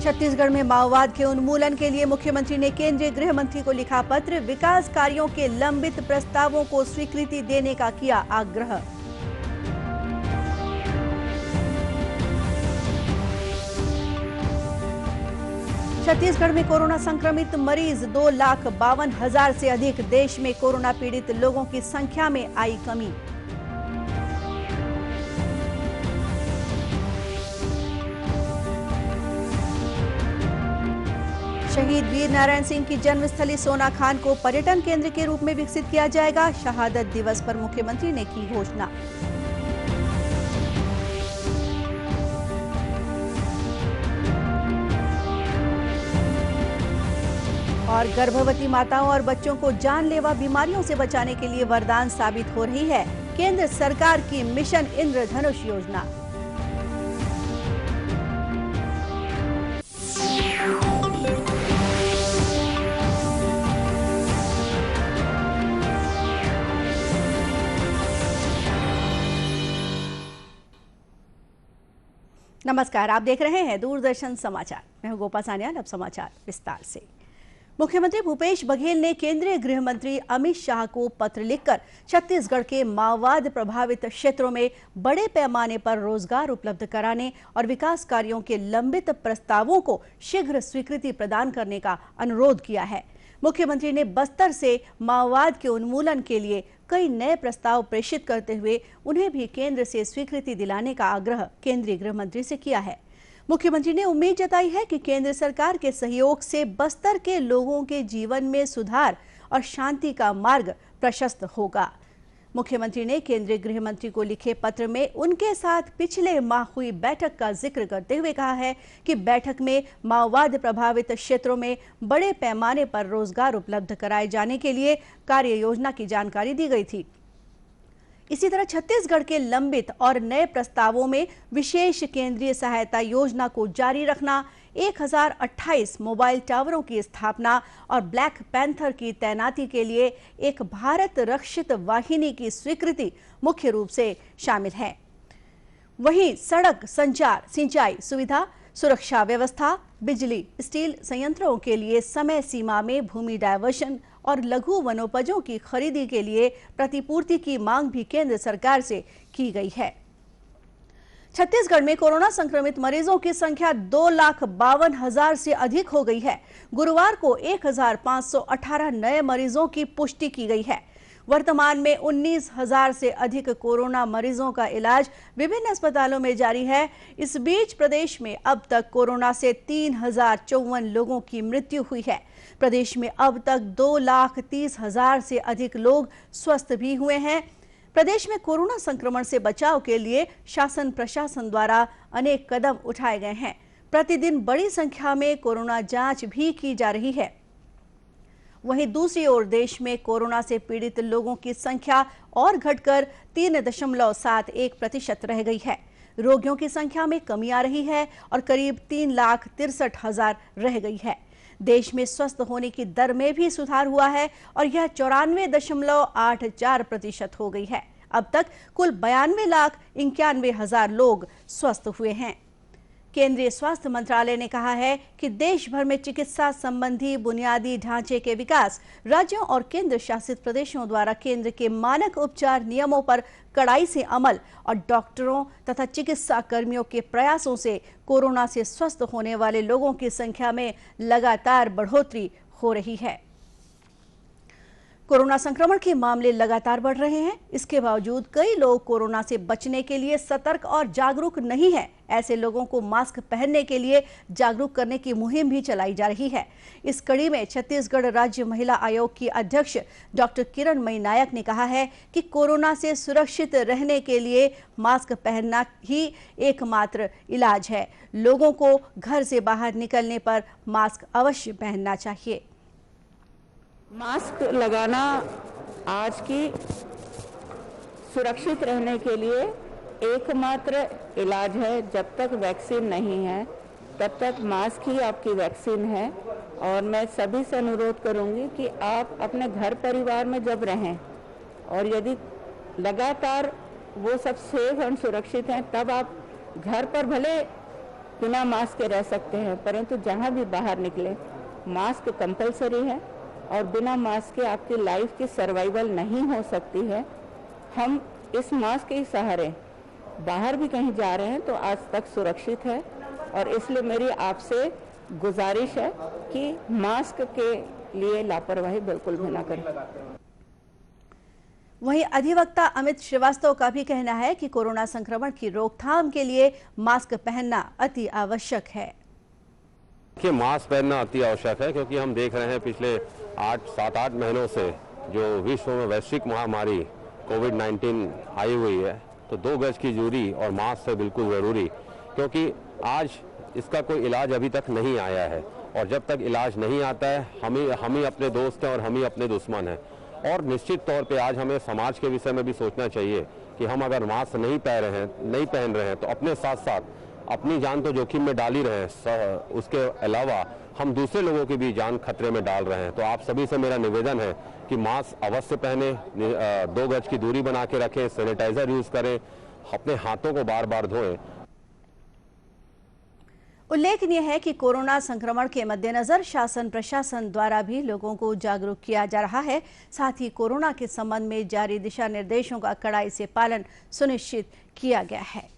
छत्तीसगढ़ में माओवाद के उन्मूलन के लिए मुख्यमंत्री ने केंद्रीय गृह मंत्री को लिखा पत्र। विकास कार्यों के लंबित प्रस्तावों को स्वीकृति देने का किया आग्रह। छत्तीसगढ़ में कोरोना संक्रमित मरीज 2,52,000 से अधिक। देश में कोरोना पीड़ित लोगों की संख्या में आई कमी। शहीद वीर नारायण सिंह की जन्मस्थली सोनाखान को पर्यटन केंद्र के रूप में विकसित किया जाएगा। शहादत दिवस पर मुख्यमंत्री ने की घोषणा। और गर्भवती माताओं और बच्चों को जानलेवा बीमारियों से बचाने के लिए वरदान साबित हो रही है केंद्र सरकार की मिशन इंद्रधनुष योजना। नमस्कार, आप देख रहे हैं दूरदर्शन समाचार। मैं हूं गोपा सान्याल। अब समाचार विस्तार से। मुख्यमंत्री भूपेश बघेल ने केंद्रीय गृह मंत्री अमित शाह को पत्र लिखकर छत्तीसगढ़ के माओवाद प्रभावित क्षेत्रों में बड़े पैमाने पर रोजगार उपलब्ध कराने और विकास कार्यों के लंबित प्रस्तावों को शीघ्र स्वीकृति प्रदान करने का अनुरोध किया है। मुख्यमंत्री ने बस्तर से माओवाद के उन्मूलन के लिए कई नए प्रस्ताव प्रेषित करते हुए उन्हें भी केंद्र से स्वीकृति दिलाने का आग्रह केंद्रीय गृह मंत्री से किया है। मुख्यमंत्री ने उम्मीद जताई है कि केंद्र सरकार के सहयोग से बस्तर के लोगों के जीवन में सुधार और शांति का मार्ग प्रशस्त होगा। मुख्यमंत्री ने केंद्रीय गृह मंत्री को लिखे पत्र में उनके साथ पिछले माह हुई बैठक का जिक्र करते हुए कहा है कि बैठक में माओवाद प्रभावित क्षेत्रों में बड़े पैमाने पर रोजगार उपलब्ध कराए जाने के लिए कार्य योजना की जानकारी दी गई थी। इसी तरह छत्तीसगढ़ के लंबित और नए प्रस्तावों में विशेष केंद्रीय सहायता योजना को जारी रखना, 1028 मोबाइल टावरों की स्थापना और ब्लैक पैंथर की तैनाती के लिए एक भारत रक्षित वाहिनी की स्वीकृति मुख्य रूप से शामिल है। वहीं सड़क, संचार, सिंचाई सुविधा, सुरक्षा व्यवस्था, बिजली, स्टील संयंत्रों के लिए समय सीमा में भूमि डायवर्शन और लघु वनोपजों की खरीदी के लिए प्रतिपूर्ति की मांग भी केंद्र सरकार से की गई है। छत्तीसगढ़ में कोरोना संक्रमित मरीजों की संख्या 2,52,000 से अधिक हो गई है। गुरुवार को 1,518 नए मरीजों की पुष्टि की गई है। वर्तमान में 19,000 से अधिक कोरोना मरीजों का इलाज विभिन्न अस्पतालों में जारी है। इस बीच प्रदेश में अब तक कोरोना से 3,054 लोगों की मृत्यु हुई है। प्रदेश में अब तक 2,30,000 से अधिक लोग स्वस्थ भी हुए हैं। प्रदेश में कोरोना संक्रमण से बचाव के लिए शासन प्रशासन द्वारा अनेक कदम उठाए गए हैं। प्रतिदिन बड़ी संख्या में कोरोना जांच भी की जा रही है। वहीं दूसरी ओर देश में कोरोना से पीड़ित लोगों की संख्या और घटकर 3.71% रह गई है। रोगियों की संख्या में कमी आ रही है और करीब 3,63,000 रह गई है। देश में स्वस्थ होने की दर में भी सुधार हुआ है और यह 94.84% हो गई है। अब तक कुल 92,91,000 लोग स्वस्थ हुए हैं। केंद्रीय स्वास्थ्य मंत्रालय ने कहा है कि देश भर में चिकित्सा संबंधी बुनियादी ढांचे के विकास, राज्यों और केंद्र शासित प्रदेशों द्वारा केंद्र के मानक उपचार नियमों पर कड़ाई से अमल और डॉक्टरों तथा चिकित्सा कर्मियों के प्रयासों से कोरोना से स्वस्थ होने वाले लोगों की संख्या में लगातार बढ़ोतरी हो रही है। कोरोना संक्रमण के मामले लगातार बढ़ रहे हैं। इसके बावजूद कई लोग कोरोना से बचने के लिए सतर्क और जागरूक नहीं हैं। ऐसे लोगों को मास्क पहनने के लिए जागरूक करने की मुहिम भी चलाई जा रही है। इस कड़ी में छत्तीसगढ़ राज्य महिला आयोग की अध्यक्ष डॉक्टर किरणमयी नायक ने कहा है कि कोरोना से सुरक्षित रहने के लिए मास्क पहनना ही एकमात्र इलाज है। लोगों को घर से बाहर निकलने पर मास्क अवश्य पहनना चाहिए। मास्क लगाना आज की सुरक्षित रहने के लिए एकमात्र इलाज है। जब तक वैक्सीन नहीं है तब तक मास्क ही आपकी वैक्सीन है। और मैं सभी से अनुरोध करूंगी कि आप अपने घर परिवार में जब रहें और यदि लगातार वो सब सेफ और सुरक्षित हैं, तब आप घर पर भले बिना मास्क के रह सकते हैं, परंतु जहाँ भी बाहर निकले मास्क कंपलसरी है और बिना मास्क के आपकी लाइफ की सर्वाइवल नहीं हो सकती है। हम इस मास्क के सहारे बाहर भी कहीं जा रहे हैं तो आज तक सुरक्षित है और इसलिए मेरी आपसे गुजारिश है कि मास्क के लिए लापरवाही बिल्कुल भी ना करें। वहीं अधिवक्ता अमित श्रीवास्तव का भी कहना है कि कोरोना संक्रमण की रोकथाम के लिए मास्क पहनना अति आवश्यक है। देखिए, मास्क पहनना अति आवश्यक है क्योंकि हम देख रहे हैं पिछले 7-8 महीनों से जो विश्व में वैश्विक महामारी कोविड-19 आई हुई है, तो 2 गज की दूरी और मास्क है बिल्कुल ज़रूरी, क्योंकि आज इसका कोई इलाज अभी तक नहीं आया है और जब तक इलाज नहीं आता है हम ही अपने दोस्त हैं और हम ही अपने दुश्मन हैं। और निश्चित तौर पे आज हमें समाज के विषय में भी सोचना चाहिए कि हम अगर मास्क नहीं पहन रहे हैं तो अपने साथ साथ अपनी जान तो जोखिम में डाल ही रहे हैं, उसके अलावा हम दूसरे लोगों की भी जान खतरे में डाल रहे हैं। तो आप सभी से मेरा निवेदन है कि मास्क अवश्य पहने, 2 गज की दूरी बना के रखें, सैनिटाइजर यूज करें, अपने हाथों को बार बार धोएं। उल्लेखनीय है कि कोरोना संक्रमण के मद्देनजर शासन प्रशासन द्वारा भी लोगों को जागरूक किया जा रहा है। साथ ही कोरोना के संबंध में जारी दिशा निर्देशों का कड़ाई से पालन सुनिश्चित किया गया है।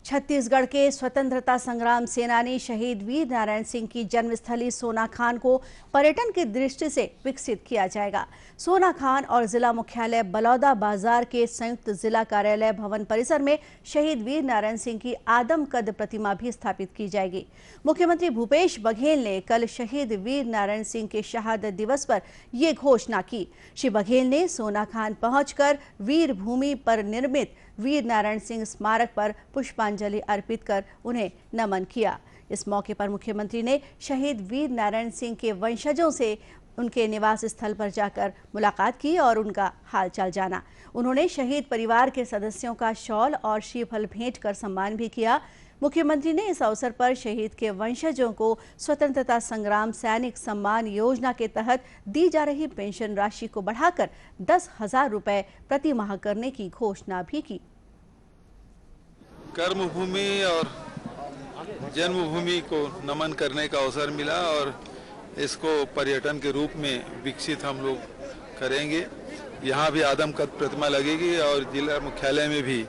छत्तीसगढ़ के स्वतंत्रता संग्राम सेनानी शहीद वीर नारायण सिंह की जन्मस्थली सोनाखान को पर्यटन की दृष्टि से विकसित किया जाएगा। सोनाखान और जिला मुख्यालय बलौदा बाजार के संयुक्त जिला कार्यालय भवन परिसर में शहीद वीर नारायण सिंह की आदमकद प्रतिमा भी स्थापित की जाएगी। मुख्यमंत्री भूपेश बघेल ने कल शहीद वीर नारायण सिंह के शहादत दिवस पर ये घोषणा की। श्री बघेल ने सोनाखान पहुंचकर वीर भूमि पर निर्मित वीर नारायण सिंह स्मारक पर पुष्पांजलि अर्पित कर उन्हें नमन किया। इस मौके पर मुख्यमंत्री ने शहीद वीर नारायण सिंह के वंशजों से उनके निवास स्थल पर जाकर मुलाकात की और उनका हालचाल जाना। उन्होंने शहीद परिवार के सदस्यों का शॉल और श्रीफल भेंट कर सम्मान भी किया। मुख्यमंत्री ने इस अवसर पर शहीद के वंशजों को स्वतंत्रता संग्राम सैनिक सम्मान योजना के तहत दी जा रही पेंशन राशि को बढ़ाकर 10,000 रुपए प्रति माह करने की घोषणा भी की। कर्मभूमि और जन्मभूमि को नमन करने का अवसर मिला और इसको पर्यटन के रूप में विकसित हम लोग करेंगे। यहाँ भी आदमकद प्रतिमा लगेगी और जिला मुख्यालय में भी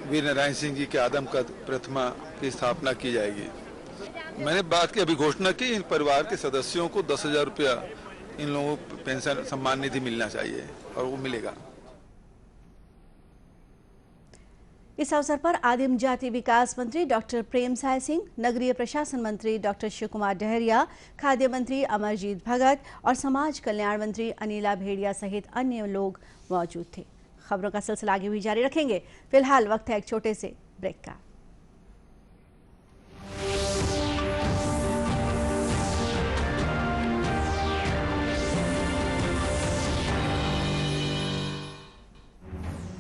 वीर नारायण सिंह जी के आदमकद प्रतिमा की स्थापना की जाएगी। मैंने बात की, अभी घोषणा की, इन परिवार के सदस्यों को 10,000 रुपया इन लोगों को पेंशन सम्मान निधि मिलना चाहिए और वो मिलेगा। इस अवसर पर आदिम जाति विकास मंत्री डॉक्टर प्रेमसाय सिंह, नगरीय प्रशासन मंत्री डॉक्टर शिव कुमार डहरिया, खाद्य मंत्री अमरजीत भगत और समाज कल्याण मंत्री अनिला भेड़िया सहित अन्य लोग मौजूद थे। खबरों का सिलसिला आगे भी जारी रखेंगे। फिलहाल वक्त है एक छोटे से ब्रेक का।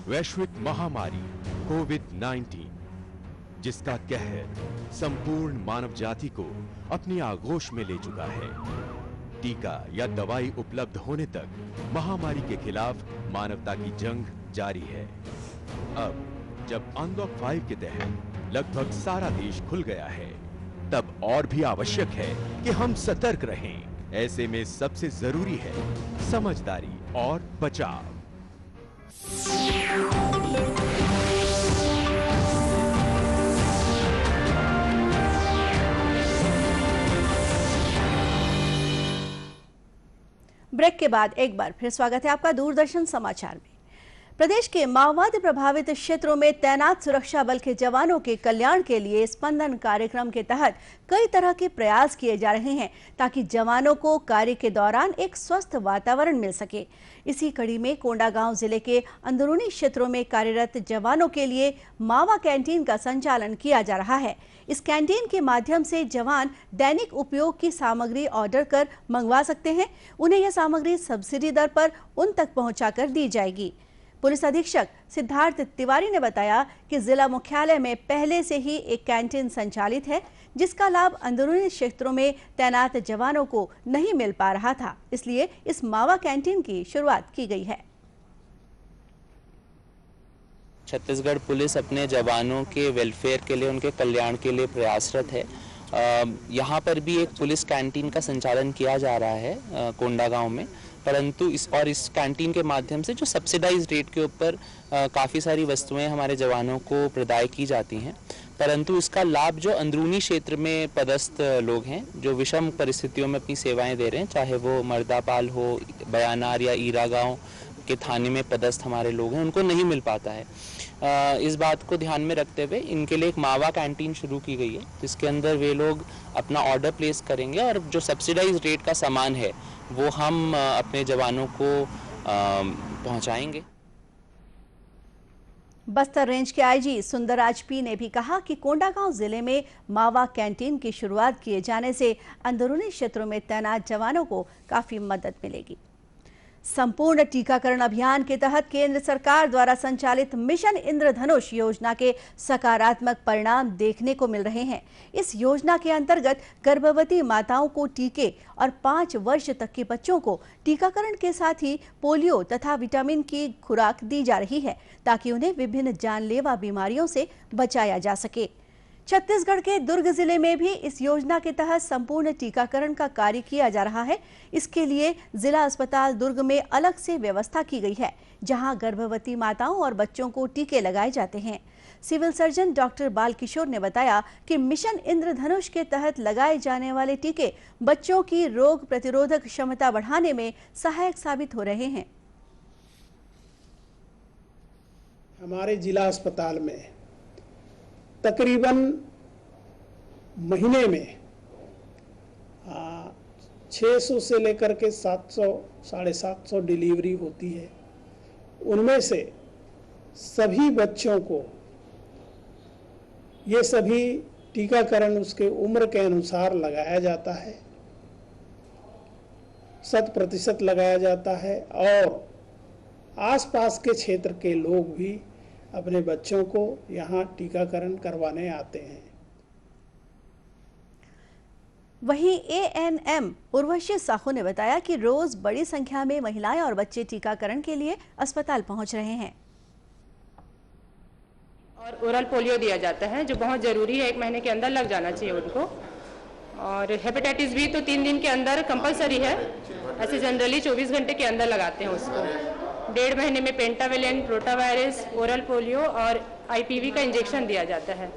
वैश्विक महामारी कोविड-19 जिसका कहर संपूर्ण मानव जाति को अपनी आगोश में ले चुका है। टीका या दवाई उपलब्ध होने तक महामारी के खिलाफ मानवता की जंग जारी है। अब जब अनलॉक 5 के तहत लगभग सारा देश खुल गया है, तब और भी आवश्यक है कि हम सतर्क रहें। ऐसे में सबसे जरूरी है समझदारी और बचाव। ब्रेक के बाद एक बार फिर स्वागत है आपका दूरदर्शन समाचार में। प्रदेश के माओवाद प्रभावित क्षेत्रों में तैनात सुरक्षा बल के जवानों के कल्याण के लिए स्पंदन कार्यक्रम के तहत कई तरह के प्रयास किए जा रहे हैं ताकि जवानों को कार्य के दौरान एक स्वस्थ वातावरण मिल सके। इसी कड़ी में कोंडागांव जिले के अंदरूनी क्षेत्रों में कार्यरत जवानों के लिए मावा कैंटीन का संचालन किया जा रहा है। इस कैंटीन के माध्यम से जवान दैनिक उपयोग की सामग्री ऑर्डर कर मंगवा सकते हैं। उन्हें यह सामग्री सब्सिडी दर पर उन तक पहुंचाकर दी जाएगी। पुलिस अधीक्षक सिद्धार्थ तिवारी ने बताया कि जिला मुख्यालय में पहले से ही एक कैंटीन संचालित है, जिसका लाभ अंदरूनी क्षेत्रों में तैनात जवानों को नहीं मिल पा रहा था, इसलिए इस मावा कैंटीन की शुरुआत की गई है। छत्तीसगढ़ पुलिस अपने जवानों के वेलफेयर के लिए, उनके कल्याण के लिए प्रयासरत है। यहाँ पर भी एक पुलिस कैंटीन का संचालन किया जा रहा है कोंडागांव में, परंतु इस कैंटीन के माध्यम से जो सब्सिडाइज रेट के ऊपर काफ़ी सारी वस्तुएं हमारे जवानों को प्रदाय की जाती हैं, परंतु इसका लाभ जो अंदरूनी क्षेत्र में पदस्थ लोग हैं, जो विषम परिस्थितियों में अपनी सेवाएं दे रहे हैं, चाहे वो मर्दापाल हो, बयानार या ईरा गाँव के थाने में पदस्थ हमारे लोग हैं, उनको नहीं मिल पाता है। इस बात को ध्यान में रखते हुए इनके लिए एक मावा कैंटीन शुरू की गई है, जिसके अंदर वे लोग अपना ऑर्डर प्लेस करेंगे और जो सब्सिडाइज रेट का सामान है वो हम अपने जवानों को पहुंचाएंगे। बस्तर रेंज के आईजी सुंदरराज पी ने भी कहा कि कोंडागांव जिले में मावा कैंटीन की शुरुआत किए जाने से अंदरूनी क्षेत्रों में तैनात जवानों को काफी मदद मिलेगी। संपूर्ण टीकाकरण अभियान के तहत केंद्र सरकार द्वारा संचालित मिशन इंद्रधनुष योजना के सकारात्मक परिणाम देखने को मिल रहे हैं। इस योजना के अंतर्गत गर्भवती माताओं को टीके और 5 वर्ष तक के बच्चों को टीकाकरण के साथ ही पोलियो तथा विटामिन की खुराक दी जा रही है, ताकि उन्हें विभिन्न जानलेवा बीमारियों से बचाया जा सके। छत्तीसगढ़ के दुर्ग जिले में भी इस योजना के तहत संपूर्ण टीकाकरण का कार्य किया जा रहा है। इसके लिए जिला अस्पताल दुर्ग में अलग से व्यवस्था की गई है, जहां गर्भवती माताओं और बच्चों को टीके लगाए जाते हैं। सिविल सर्जन डॉक्टर बालकिशोर ने बताया कि मिशन इंद्रधनुष के तहत लगाए जाने वाले टीके बच्चों की रोग प्रतिरोधक क्षमता बढ़ाने में सहायक साबित हो रहे हैं। हमारे जिला अस्पताल में तकरीबन महीने में 600 से लेकर के 700 750 डिलीवरी होती है। उनमें से सभी बच्चों को ये सभी टीकाकरण उसके उम्र के अनुसार लगाया जाता है, 100% लगाया जाता है और आसपास के क्षेत्र के लोग भी अपने बच्चों को यहाँ टीकाकरण करवाने आते हैं। वहीं एएनएम उर्वशी साहू ने बताया कि रोज बड़ी संख्या में महिलाएं और बच्चे टीकाकरण के लिए अस्पताल पहुंच रहे हैं। और ओरल पोलियो दिया जाता है, जो बहुत ज़रूरी है, 1 महीने के अंदर लग जाना चाहिए उनको। और हेपेटाइटिस बी तो 3 दिन के अंदर कंपलसरी है, ऐसे जनरली 24 घंटे के अंदर लगाते हैं उसको। 1.5 महीने में पेंटावेलेंट, रोटावायरस, ओरल पोलियो और आईपीवी का इंजेक्शन दिया जाता है।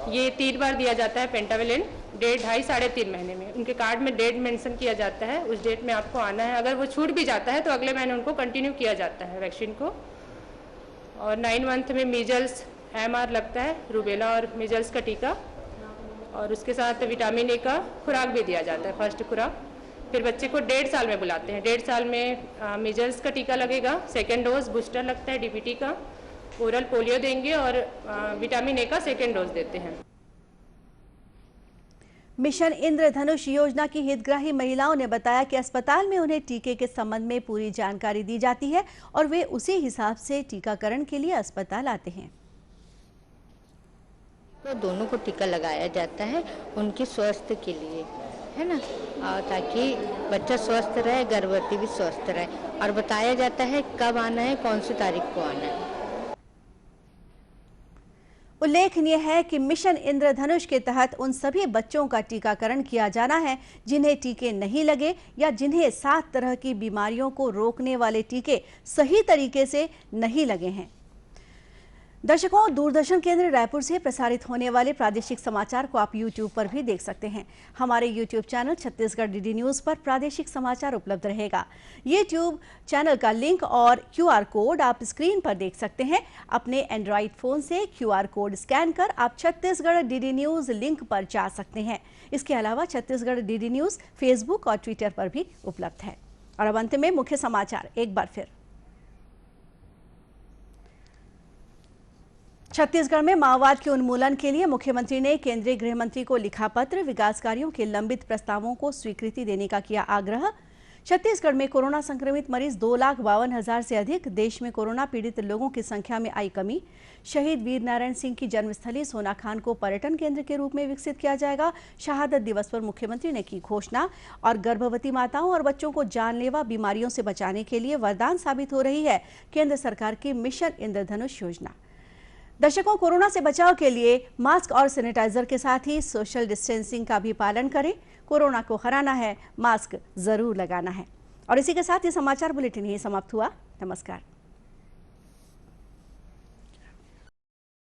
ये 3 बार दिया जाता है पेंटावेलेंट, 1.5, 2.5, 3.5 महीने में। उनके कार्ड में डेट मेंशन किया जाता है, उस डेट में आपको आना है। अगर वो छूट भी जाता है तो अगले महीने उनको कंटिन्यू किया जाता है वैक्सीन को। और 9 मंथ में मीजल्स MR लगता है, रूबेला और मीजल्स का टीका, और उसके साथ विटामिन ए का खुराक भी दिया जाता है, फर्स्ट खुराक। फिर बच्चे को 1.5 साल में बुलाते हैं। 1.5 साल में मीजल्स का टीका लगेगा, 2nd डोज बूस्टर लगता है DPT का, ओरल पोलियो देंगे और विटामिन ए का 2nd डोज देते हैं। मिशन इंद्रधनुष योजना की हितग्राही महिलाओं ने बताया कि अस्पताल में उन्हें टीके के संबंध में पूरी जानकारी दी जाती है और वे उसी हिसाब से टीकाकरण के लिए अस्पताल आते हैं। तो दोनों को टीका लगाया जाता है उनके स्वास्थ्य के लिए, है ना, ताकि बच्चा स्वस्थ रहे, गर्भवती भी स्वस्थ रहे, और बताया जाता है कब आना है, कौन सी तारीख को आना है। उल्लेखनीय है कि मिशन इंद्रधनुष के तहत उन सभी बच्चों का टीकाकरण किया जाना है जिन्हें टीके नहीं लगे या जिन्हें 7 तरह की बीमारियों को रोकने वाले टीके सही तरीके से नहीं लगे हैं। दर्शकों, दूरदर्शन केंद्र रायपुर से प्रसारित होने वाले प्रादेशिक समाचार को आप YouTube पर भी देख सकते हैं। हमारे YouTube channel Chhattisgarh DD news पर प्रादेशिक समाचार उपलब्ध रहेगा। YouTube चैनल का लिंक और QR कोड आप स्क्रीन पर देख सकते हैं। अपने एंड्रॉइड फ़ोन से QR कोड स्कैन कर आप छत्तीसगढ़ DD न्यूज़ लिंक पर जा सकते हैं। इसके अलावा छत्तीसगढ़ DD न्यूज़ फेसबुक और ट्विटर पर भी उपलब्ध है। और अब अंत में मुख्य समाचार एक बार फिर। छत्तीसगढ़ में माओवाद के उन्मूलन के लिए मुख्यमंत्री ने केंद्रीय गृह मंत्री को लिखा पत्र, विकास कार्यों के लंबित प्रस्तावों को स्वीकृति देने का किया आग्रह। छत्तीसगढ़ में कोरोना संक्रमित मरीज 2,52,000 से अधिक, देश में कोरोना पीड़ित लोगों की संख्या में आई कमी। शहीद वीर नारायण सिंह की जन्मस्थली सोनाखान को पर्यटन केंद्र के रूप में विकसित किया जाएगा। शहादत दिवस पर मुख्यमंत्री ने की घोषणा। और गर्भवती माताओं और बच्चों को जानलेवा बीमारियों से बचाने के लिए वरदान साबित हो रही है केंद्र सरकार की मिशन इंद्रधनुष योजना। दर्शकों, कोरोना से बचाव के लिए मास्क और सैनिटाइजर के साथ ही सोशल डिस्टेंसिंग का भी पालन करें। कोरोना को हराना है, मास्क जरूर लगाना है। और इसी के साथ ये समाचार बुलेटिन यही समाप्त हुआ। नमस्कार।